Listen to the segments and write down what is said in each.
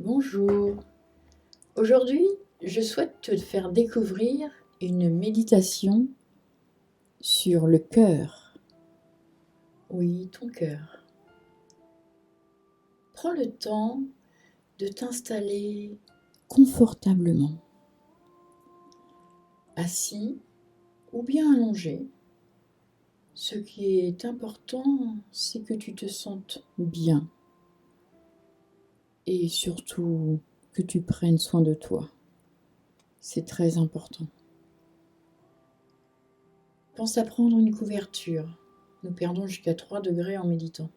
Bonjour. Aujourd'hui, je souhaite te faire découvrir une méditation sur le cœur. Oui, ton cœur. Prends le temps de t'installer confortablement, assis ou bien allongé. Ce qui est important, c'est que tu te sentes bien et surtout que tu prennes soin de toi. C'est très important. Pense à prendre une couverture. Nous perdons jusqu'à 3 degrés en méditant.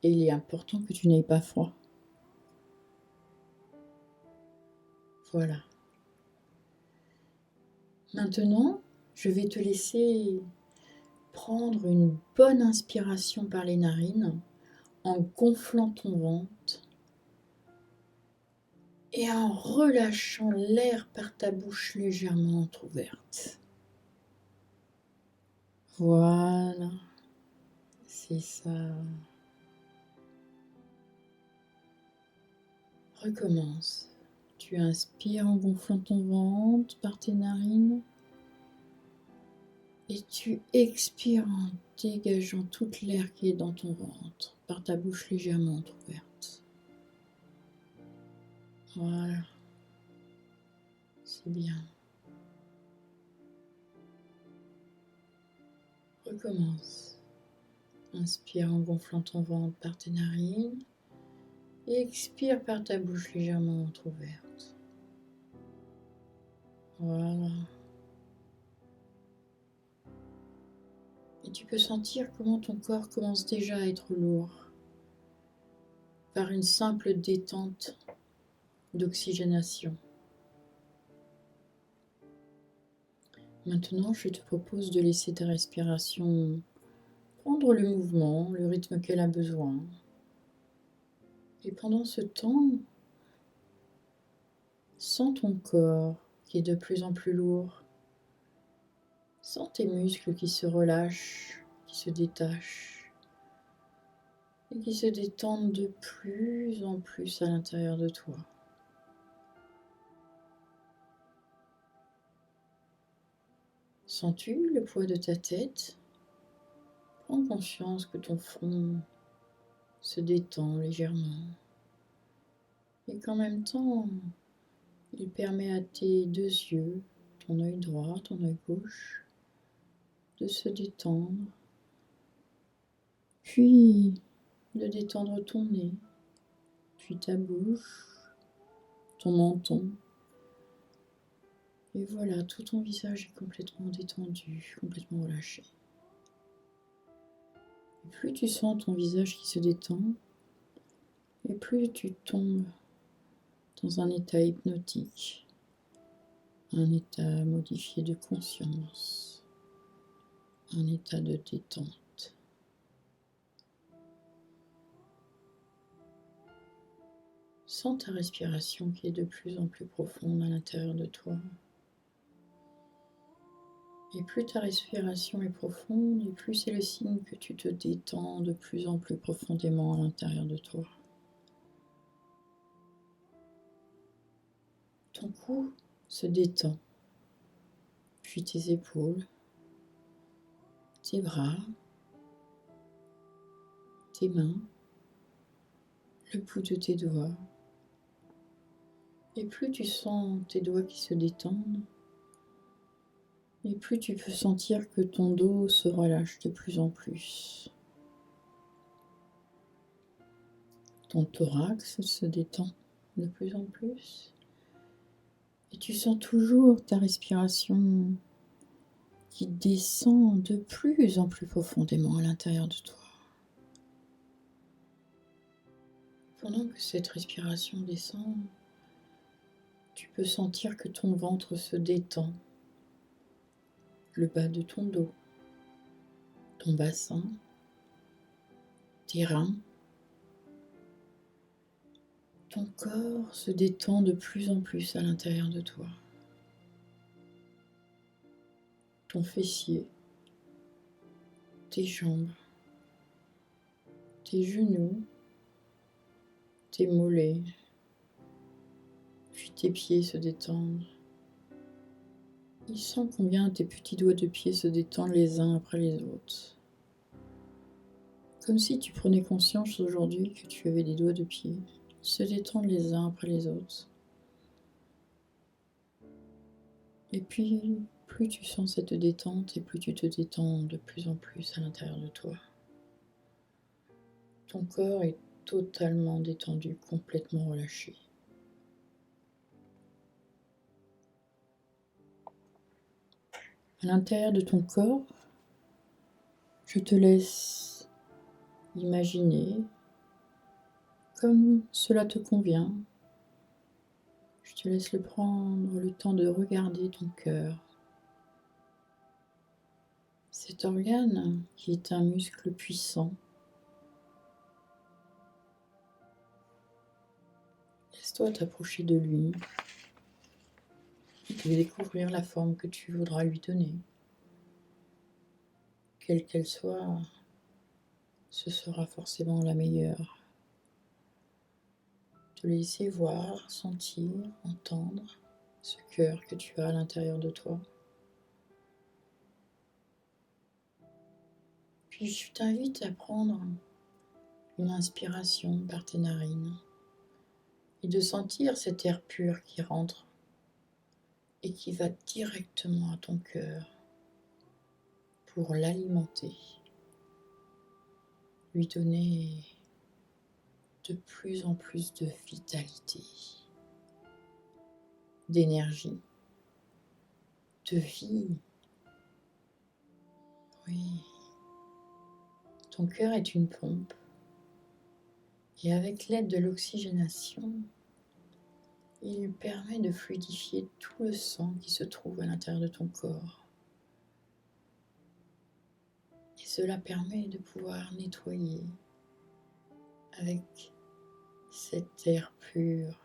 Et il est important que tu n'aies pas froid. Voilà. Maintenant, je vais te laisser prendre une bonne inspiration par les narines en gonflant ton ventre et en relâchant l'air par ta bouche légèrement entrouverte. Voilà, c'est ça. Recommence. Tu inspires en gonflant ton ventre par tes narines et tu expires en dégageant toute l'air qui est dans ton ventre par ta bouche légèrement entrouverte. Voilà, c'est bien. Recommence. Inspire en gonflant ton ventre par tes narines et expire par ta bouche légèrement entrouverte. Voilà. Et tu peux sentir comment ton corps commence déjà à être lourd par une simple détente d'oxygénation. Maintenant, je te propose de laisser ta respiration prendre le mouvement, le rythme qu'elle a besoin. Et pendant ce temps, sens ton corps qui est de plus en plus lourd. Sens tes muscles qui se relâchent, qui se détachent et qui se détendent de plus en plus à l'intérieur de toi. Sens-tu le poids de ta tête? Prends conscience que ton front se détend légèrement et qu'en même temps, il permet à tes deux yeux, ton œil droit, ton œil gauche, de se détendre, puis de détendre ton nez, puis ta bouche, ton menton. Et voilà, tout ton visage est complètement détendu, complètement relâché. Et plus tu sens ton visage qui se détend, et plus tu tombes dans un état hypnotique, un état modifié de conscience, un état de détente. Sens ta respiration qui est de plus en plus profonde à l'intérieur de toi. Et plus ta respiration est profonde, et plus c'est le signe que tu te détends de plus en plus profondément à l'intérieur de toi. Ton cou se détend, puis tes épaules, tes bras, tes mains, le bout de tes doigts. Et plus tu sens tes doigts qui se détendent, et plus tu peux sentir que ton dos se relâche de plus en plus. Ton thorax se détend de plus en plus. Et tu sens toujours ta respiration qui descend de plus en plus profondément à l'intérieur de toi. Pendant que cette respiration descend, tu peux sentir que ton ventre se détend, le bas de ton dos, ton bassin, tes reins. Ton corps se détend de plus en plus à l'intérieur de toi. Ton fessier, tes jambes, tes genoux, tes mollets, tes pieds se détendent. Il sent combien tes petits doigts de pied se détendent les uns après les autres. Comme si tu prenais conscience aujourd'hui que tu avais des doigts de pied. Ils se détendent les uns après les autres. Et puis, plus tu sens cette détente et plus tu te détends de plus en plus à l'intérieur de toi. Ton corps est totalement détendu, complètement relâché. À l'intérieur de ton corps, je te laisse imaginer comme cela te convient. Je te laisse prendre le temps de regarder ton cœur. Cet organe qui est un muscle puissant. Laisse-toi t'approcher de lui et de découvrir la forme que tu voudras lui donner. Quelle qu'elle soit, ce sera forcément la meilleure. Te laisser voir, sentir, entendre ce cœur que tu as à l'intérieur de toi. Puis je t'invite à prendre une inspiration par tes narines et de sentir cet air pur qui rentre et qui va directement à ton cœur pour l'alimenter, lui donner de plus en plus de vitalité, d'énergie, de vie. Oui, ton cœur est une pompe et avec l'aide de l'oxygénation, il permet de fluidifier tout le sang qui se trouve à l'intérieur de ton corps. Et cela permet de pouvoir nettoyer avec cet air pur.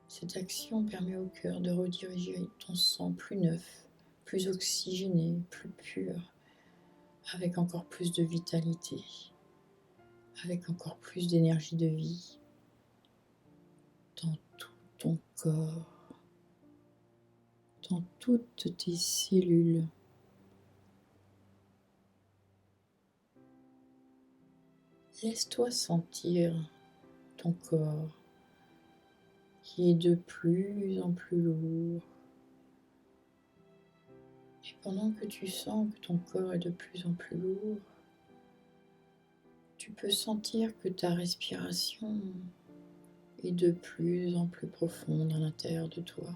Cette action permet au cœur de rediriger ton sang plus neuf, plus oxygéné, plus pur, avec encore plus de vitalité, avec encore plus d'énergie de vie dans tout ton corps, dans toutes tes cellules. Laisse-toi sentir ton corps qui est de plus en plus lourd. Et pendant que tu sens que ton corps est de plus en plus lourd, tu peux sentir que ta respiration est de plus en plus profonde à l'intérieur de toi.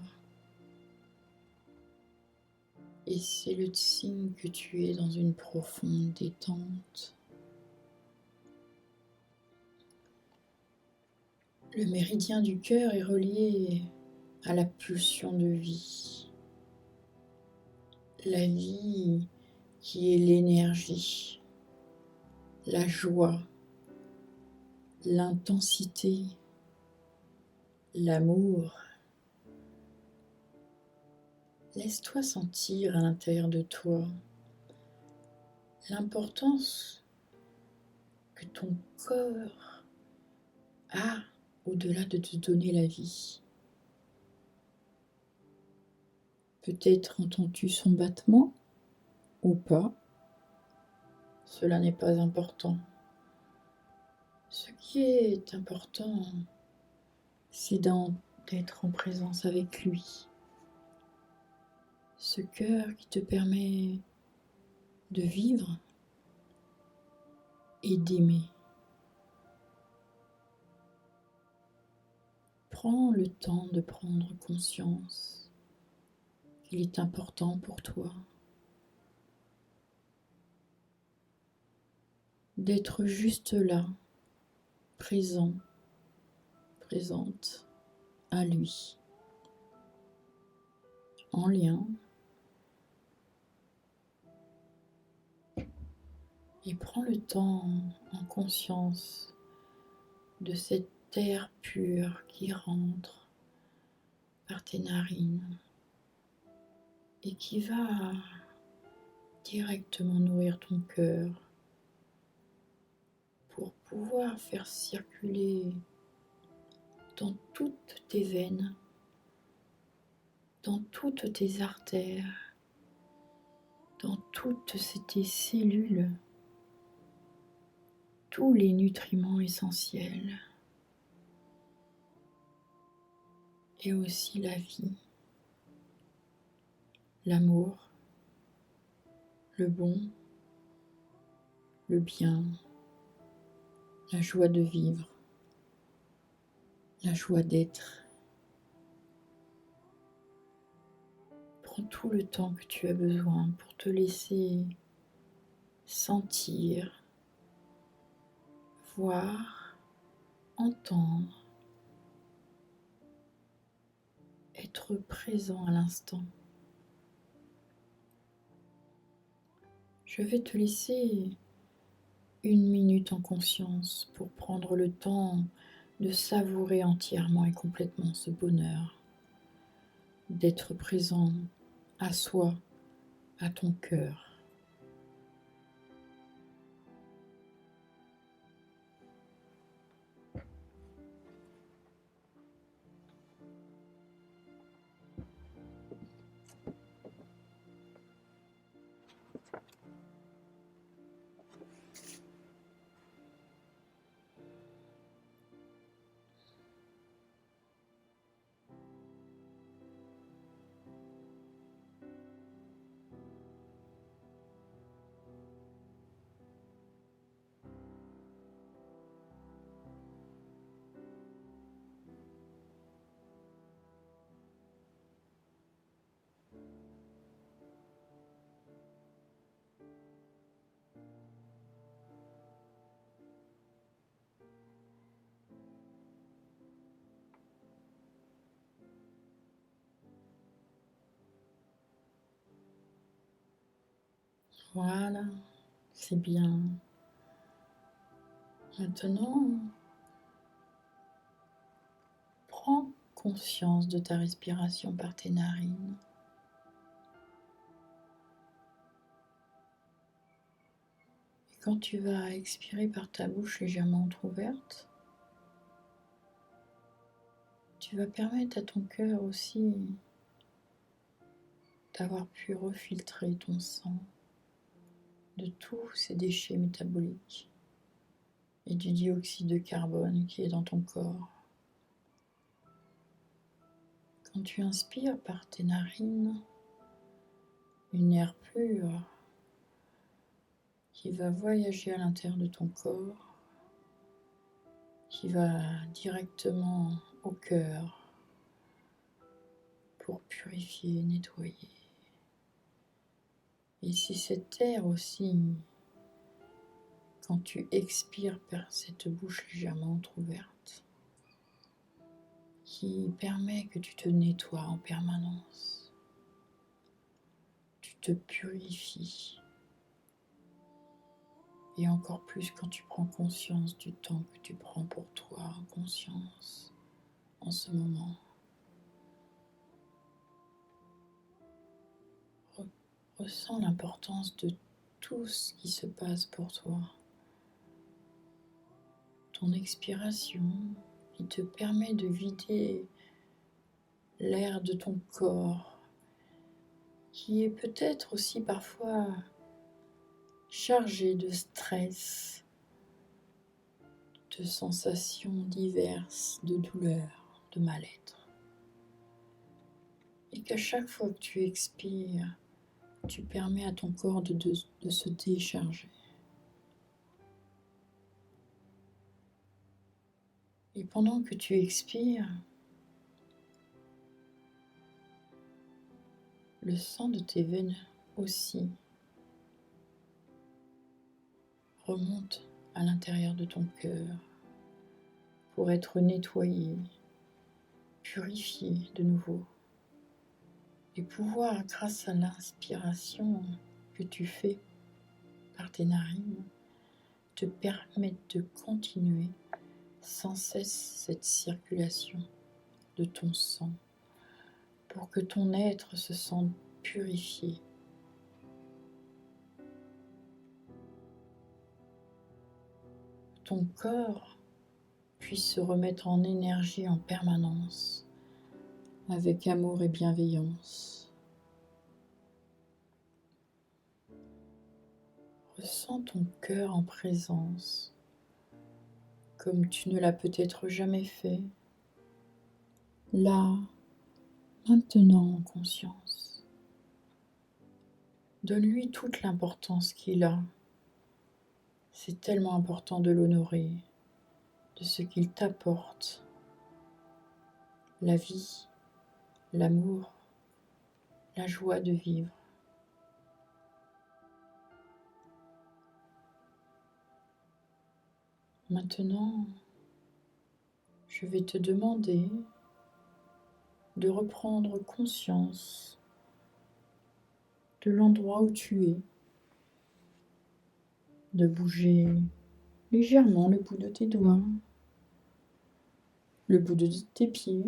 Et c'est le signe que tu es dans une profonde détente. Le méridien du cœur est relié à la pulsion de vie. La vie qui est l'énergie, la joie, l'intensité, l'amour. Laisse-toi sentir à l'intérieur de toi l'importance que ton corps a au-delà de te donner la vie. Peut-être entends-tu son battement ou pas. Cela n'est pas important. Ce qui est important, c'est d'être en présence avec lui. Ce cœur qui te permet de vivre et d'aimer. Prends le temps de prendre conscience qu'il est important pour toi d'être juste là, présent, présente à lui, en lien. Et prends le temps en conscience de cet air pur qui rentre par tes narines et qui va directement nourrir ton cœur pour pouvoir faire circuler dans toutes tes veines, dans toutes tes artères, dans toutes tes cellules, tous les nutriments essentiels et aussi la vie, l'amour, le bon, le bien, la joie de vivre, la joie d'être. Prends tout le temps que tu as besoin pour te laisser sentir, voir, entendre, être présent à l'instant. Je vais te laisser 1 minute en conscience pour prendre le temps de savourer entièrement et complètement ce bonheur, d'être présent à soi, à ton cœur. Voilà, c'est bien. Maintenant, prends conscience de ta respiration par tes narines. Et quand tu vas expirer par ta bouche légèrement entrouverte, tu vas permettre à ton cœur aussi d'avoir pu refiltrer ton sang de tous ces déchets métaboliques et du dioxyde de carbone qui est dans ton corps. Quand tu inspires par tes narines, une air pur qui va voyager à l'intérieur de ton corps, qui va directement au cœur pour purifier, nettoyer. Et c'est cette air aussi, quand tu expires par cette bouche légèrement entrouverte, qui permet que tu te nettoies en permanence. Tu te purifies. Et encore plus quand tu prends conscience du temps que tu prends pour toi, en conscience, en ce moment. Ressens l'importance de tout ce qui se passe pour toi. Ton expiration qui te permet de vider l'air de ton corps, qui est peut-être aussi parfois chargé de stress, de sensations diverses, de douleur, de mal-être. Et qu'à chaque fois que tu expires, tu permets à ton corps de se décharger. Et pendant que tu expires, le sang de tes veines aussi remonte à l'intérieur de ton cœur pour être nettoyé, purifié de nouveau et pouvoir, grâce à l'inspiration que tu fais par tes narines, te permettre de continuer sans cesse cette circulation de ton sang pour que ton être se sente purifié. ton corps puisse se remettre en énergie en permanence, avec amour et bienveillance. Ressens ton cœur en présence, comme tu ne l'as peut-être jamais fait, là, maintenant en conscience. Donne-lui toute l'importance qu'il a. C'est tellement important de l'honorer, de ce qu'il t'apporte. La vie, l'amour, la joie de vivre. Maintenant, je vais te demander de reprendre conscience de l'endroit où tu es, de bouger légèrement le bout de tes doigts, le bout de tes pieds,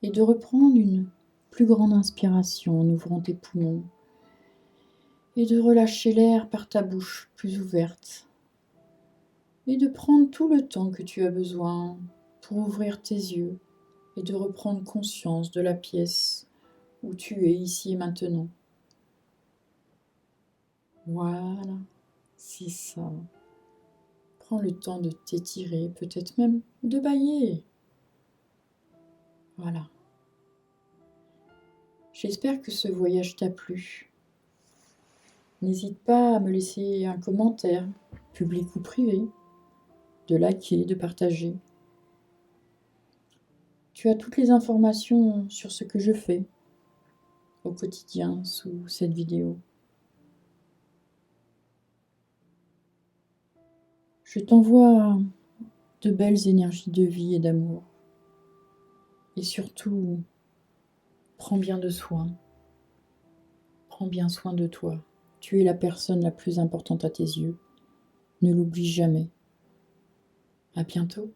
et de reprendre une plus grande inspiration en ouvrant tes poumons, et de relâcher l'air par ta bouche plus ouverte, et de prendre tout le temps que tu as besoin pour ouvrir tes yeux et de reprendre conscience de la pièce où tu es ici et maintenant. Voilà, c'est ça. Prends le temps de t'étirer, peut-être même de bâiller. Voilà. J'espère que ce voyage t'a plu. N'hésite pas à me laisser un commentaire, public ou privé, de liker, de partager. Tu as toutes les informations sur ce que je fais au quotidien sous cette vidéo. Je t'envoie de belles énergies de vie et d'amour. Et surtout, prends bien de soi. Prends bien soin de toi. Tu es la personne la plus importante à tes yeux. Ne l'oublie jamais. À bientôt.